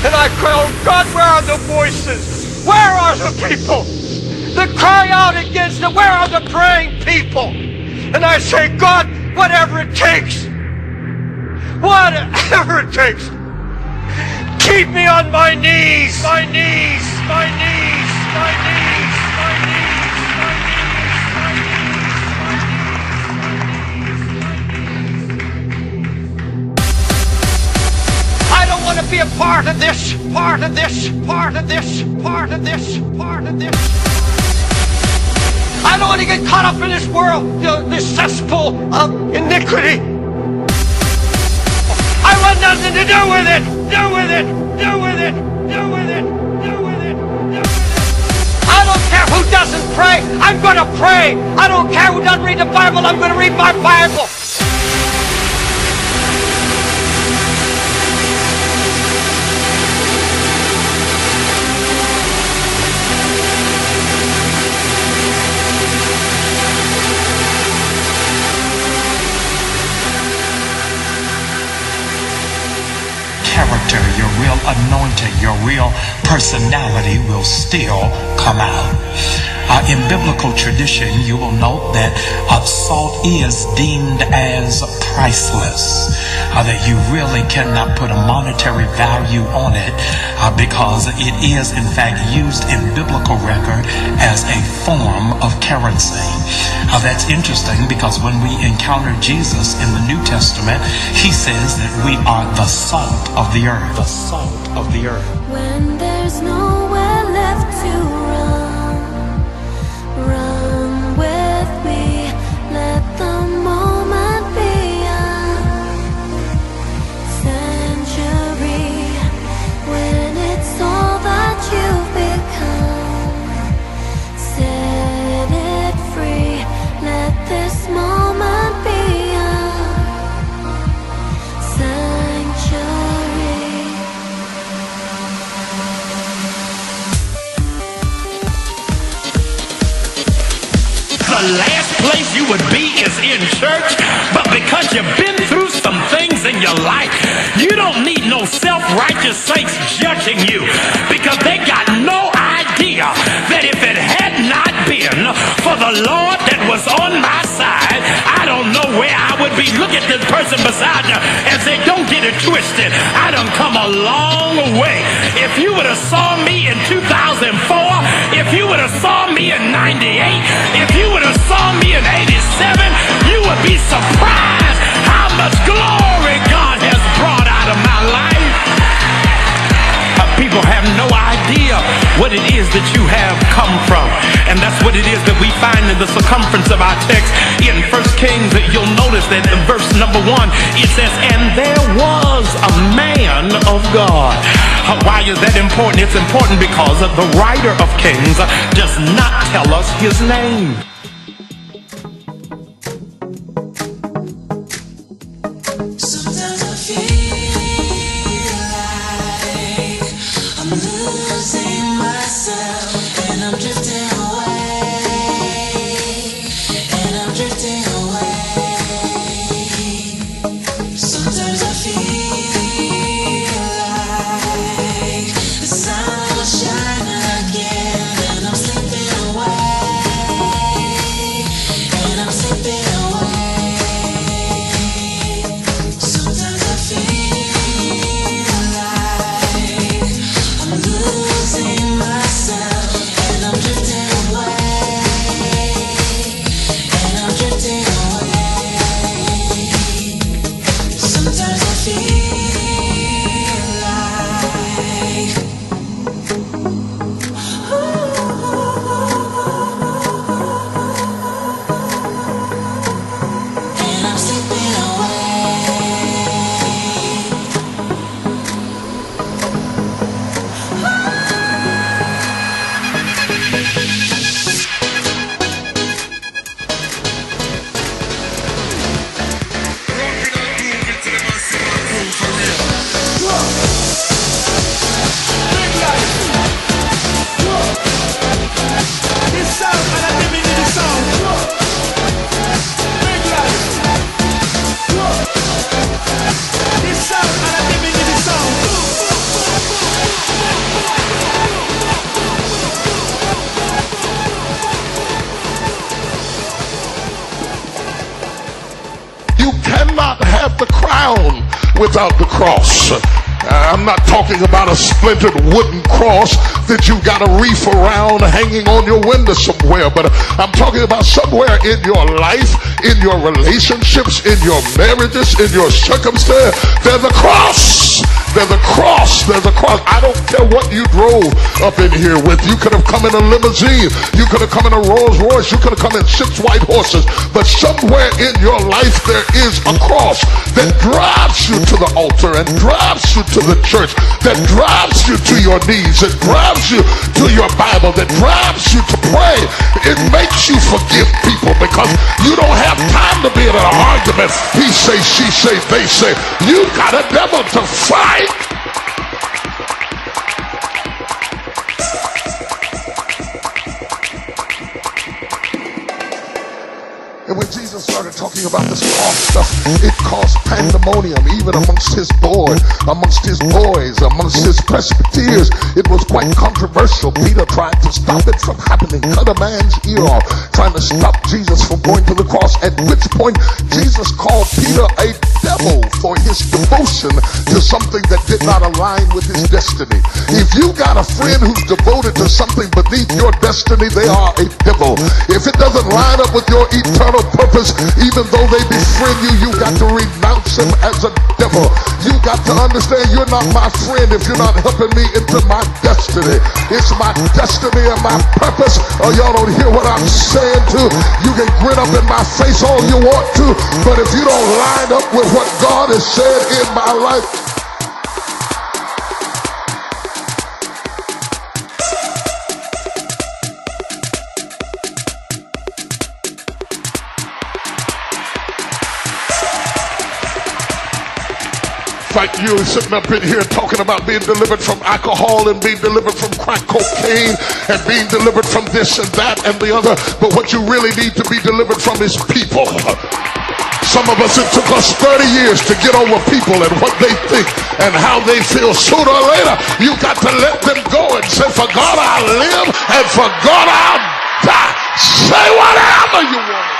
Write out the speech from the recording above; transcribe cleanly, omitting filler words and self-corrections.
And I cry, oh God, where are the voices? Where are the people that cry out against it? Where are the praying people? And I say, God, whatever it takes, whatever it takes, keep me on my knees, my knees, my knees, my knees, my knees, my knees, my knees. I don't want to be a part of this, part of this, part of this, part of this, part of this. I don't want to get caught up in this world, this cesspool of iniquity. I want nothing to do with it, do with it, do with it, do with it, do with it, do with it. I don't care who doesn't pray, I'm going to pray. I don't care who doesn't read the Bible, I'm going to read my Bible. Character, your real anointing, your real personality will still come out. In biblical tradition, you will note that salt is deemed as priceless, that you really cannot put a monetary value on it because it is in fact used in biblical record as a form of currency. That's interesting because when we encounter Jesus in the New Testament, he says that we are the salt of the earth. The salt of the earth. When there's nowhere left to run with me, let the moment be a century. When it's all that you've become, set it free. Let this moment be a sanctuary. The last place you would be is in church, but because you've been through some things in your life, you don't need no self-righteous saints judging you, because they got no idea that if it had not been for the Lord that was on my side, I don't know where I would be. Look at this person beside you and say, don't get it twisted, I done come a long way. If you would have saw me in 2004, if you would have saw me in 98, if you would have saw me in 87, you would be surprised how much glory God has brought out of my life. People have no idea what it is that you have come from. And that's what it is that we find in the circumference of our text in 1 Kings. You'll notice that in verse number 1, it says, and there was a man of God. Why is that important? It's important because the writer of Kings does not tell us his name. Sometimes I feel like I'm losing myself, and I'm drifting away, and I'm drifting away. Sometimes I feel like the sun will shine again, and I'm slipping away. around without the cross. I'm not talking about a splintered wooden cross that you got a wreath around hanging on your window somewhere, but I'm talking about somewhere in your life, in your relationships, in your marriages, in your circumstance. There's a cross. There's a cross. There's a cross. I don't care what you drove up in here with. You could have come in a limousine. You could have come in a Rolls Royce. You could have come in 6 white horses. But somewhere in your life there is a cross that drives you to the altar and drives you to the church, that drives you to your knees, that drives you to your Bible, that drives you to pray. It makes you forgive people because you don't have time to be in an argument. He say, she say, they say. You got a devil to fight. And when Jesus started talking about this cross stuff, it caused pandemonium even amongst his board, amongst his boys, amongst his presbyters. It was quite controversial. Peter tried to stop it from happening, cut a man's ear off, trying to stop Jesus from going to the cross, at which point Jesus called Peter a devil for his devotion to something that did not align with his destiny. If you got a friend who's devoted to something beneath your destiny, they are a devil. If it doesn't line up with your eternal purpose, even though they befriend you, you got to renounce them as a devil. You got to understand you're not my friend if you're not helping me into my destiny. It's my destiny and my purpose. Oh, y'all don't hear what I'm saying too. You can grin up in my face all you want to, but if you don't line up with what God has said in my life, like you sitting up in here talking about being delivered from alcohol and being delivered from crack cocaine and being delivered from this and that and the other, but what you really need to be delivered from is people. Some of us, it took us 30 years to get over people and what they think and how they feel. Sooner or later, you got to let them go and say, for God I'll live and for God I'll die. Say whatever you want.